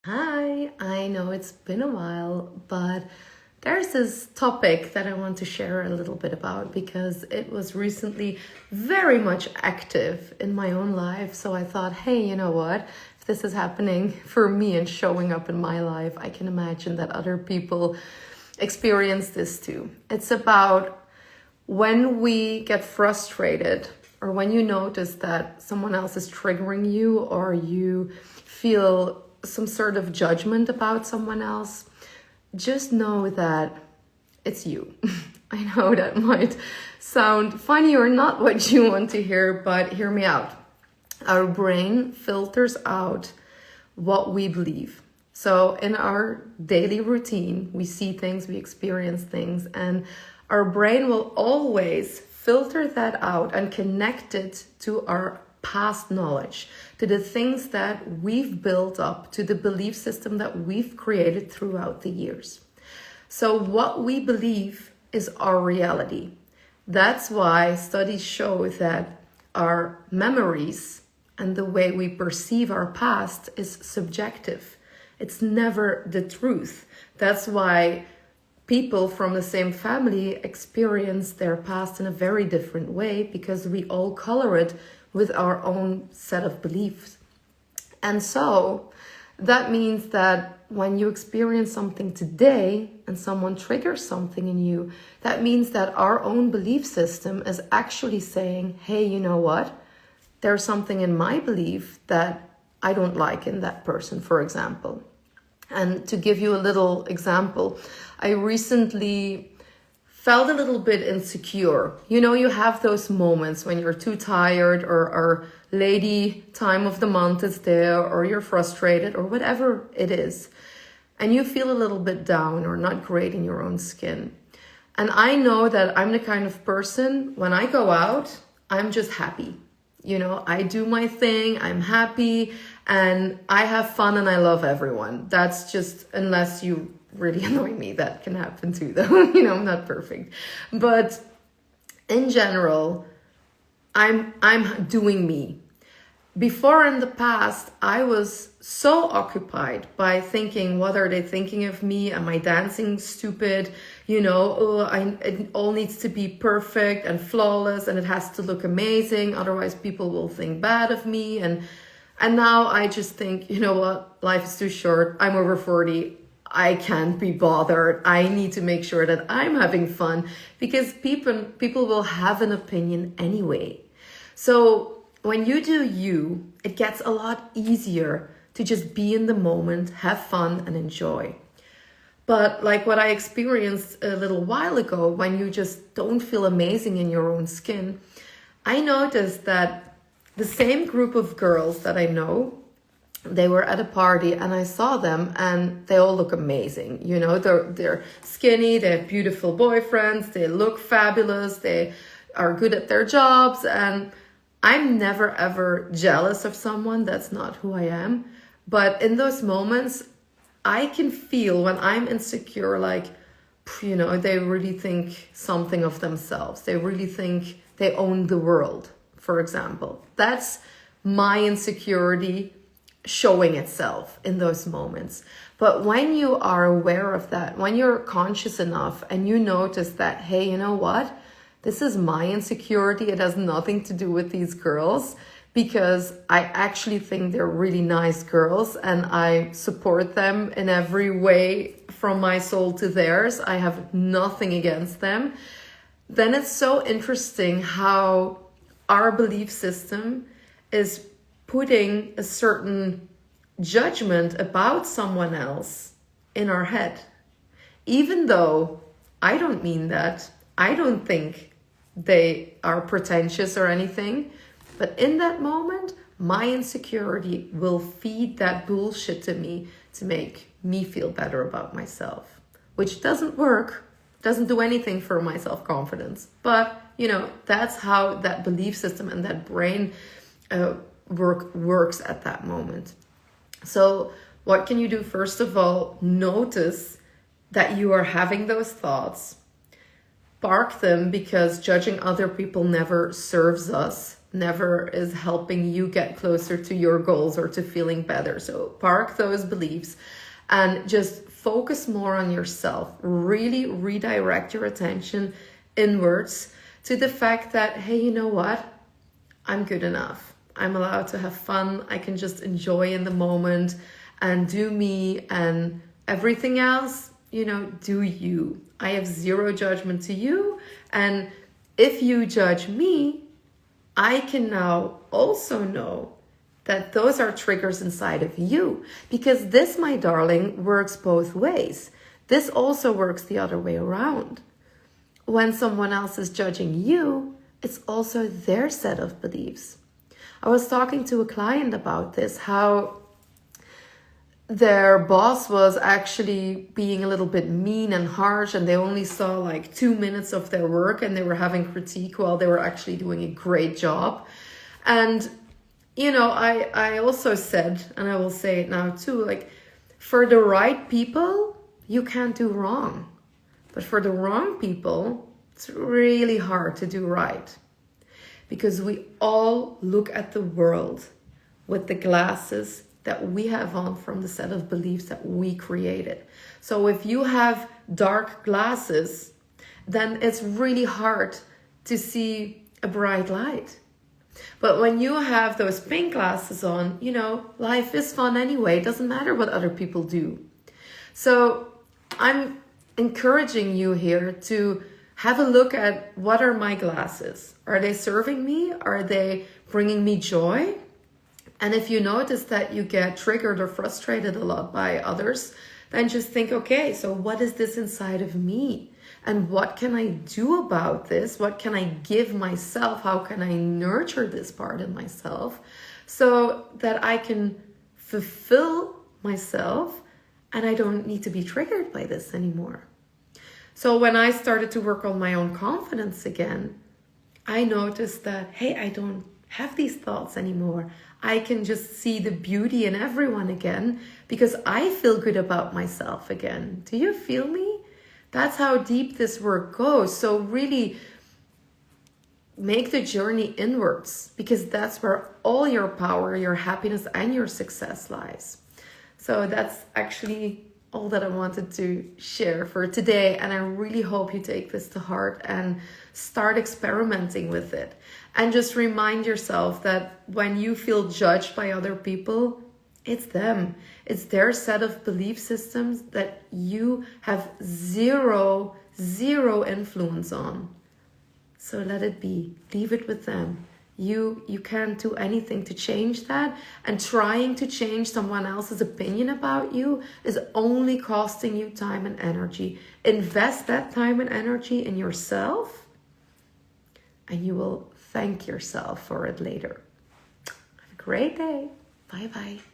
Hi, I know it's been a while, but there's this topic that I want to share a little bit about because it was recently very much active in my own life. So I thought, hey, you know what? If this is happening for me and showing up in my life, I can imagine that other people experience this too. It's about when we get frustrated or when you notice that someone else is triggering you or you feel some sort of judgment about someone else, just know that it's you. I know that might sound funny or not what you want to hear, but hear me out. Our brain filters out what we believe. So in our daily routine, we see things, we experience things, and our brain will always filter that out and connect it to our past knowledge, to the things that we've built up, to the belief system that we've created throughout the years. So what we believe is our reality. That's why studies show that our memories and the way we perceive our past is subjective. It's never the truth. That's why people from the same family experience their past in a very different way, because we all color it with our own set of beliefs. And so that means that when you experience something today and someone triggers something in you, that means that our own belief system is actually saying, hey, you know what? There's something in my belief that I don't like in that person, for example. And to give you a little example, I recently felt a little bit insecure. You know, you have those moments when you're too tired or lady time of the month is there, or you're frustrated or whatever it is. And you feel a little bit down or not great in your own skin. And I know that I'm the kind of person, when I go out, I'm just happy. You know, I do my thing, I'm happy, and I have fun and I love everyone. That's just, unless you really annoy me, that can happen too, though. You know, I'm not perfect. But in general, I'm doing me. Before, in the past, I was so occupied by thinking, what are they thinking of me? Am I dancing stupid? You know, it all needs to be perfect and flawless, and it has to look amazing. Otherwise, people will think bad of me. And now I just think, you know what? Life is too short. I'm over 40. I can't be bothered. I need to make sure that I'm having fun, because people will have an opinion anyway. So when you do you, it gets a lot easier to just be in the moment, have fun, and enjoy. But like what I experienced a little while ago, when you just don't feel amazing in your own skin, I noticed that the same group of girls that I know, they were at a party and I saw them and they all look amazing. You know, they're skinny, they have beautiful boyfriends, they look fabulous, they are good at their jobs, and I'm never ever jealous of someone. That's not who I am. But in those moments, I can feel when I'm insecure, like, you know, they really think something of themselves. They really think they own the world, for example. That's my insecurity showing itself in those moments. But when you are aware of that, when you're conscious enough and you notice that, hey, you know what? This is my insecurity. It has nothing to do with these girls, because I actually think they're really nice girls and I support them in every way, from my soul to theirs. I have nothing against them. Then it's so interesting how our belief system is putting a certain judgment about someone else in our head. Even though I don't mean that, I don't think they are pretentious or anything, but in that moment, my insecurity will feed that bullshit to me to make me feel better about myself, which doesn't work, doesn't do anything for my self-confidence. But, you know, that's how that belief system and that brain works at that moment. So what can you do? First of all, notice that you are having those thoughts. Park them, because judging other people never serves us. never is helping you get closer to your goals or to feeling better. So park those beliefs and just focus more on yourself. Really redirect your attention inwards to the fact that, hey, you know what? I'm good enough. I'm allowed to have fun. I can just enjoy in the moment and do me, and everything else, do you. I have zero judgment to you. And if you judge me, I can now also know that those are triggers inside of you. Because this, my darling, works both ways. This also works the other way around. When someone else is judging you, it's also their set of beliefs. I was talking to a client about this, how their boss was actually being a little bit mean and harsh, and they only saw like 2 minutes of their work, and they were having critique while they were actually doing a great job. And, I also said, and I will say it now too, like, for the right people, you can't do wrong. But for the wrong people, it's really hard to do right. Because we all look at the world with the glasses that we have on from the set of beliefs that we created. So if you have dark glasses, then it's really hard to see a bright light. But when you have those pink glasses on, life is fun anyway. It doesn't matter what other people do. So I'm encouraging you here to have a look at, what are my glasses? Are they serving me? Are they bringing me joy? And if you notice that you get triggered or frustrated a lot by others, then just think, okay, so what is this inside of me? And what can I do about this? What can I give myself? How can I nurture this part in myself so that I can fulfill myself and I don't need to be triggered by this anymore? So when I started to work on my own confidence again, I noticed that, hey, I don't have these thoughts anymore. I can just see the beauty in everyone again because I feel good about myself again. Do you feel me? That's how deep this work goes. So really make the journey inwards, because that's where all your power, your happiness, and your success lies. So that's actually all that I wanted to share for today. And I really hope you take this to heart and start experimenting with it. And just remind yourself that when you feel judged by other people, it's them. It's their set of belief systems that you have zero influence on. So let it be. Leave it with them. You can't do anything to change that. And trying to change someone else's opinion about you is only costing you time and energy. Invest that time and energy in yourself, and you will thank yourself for it later. Have a great day. Bye-bye.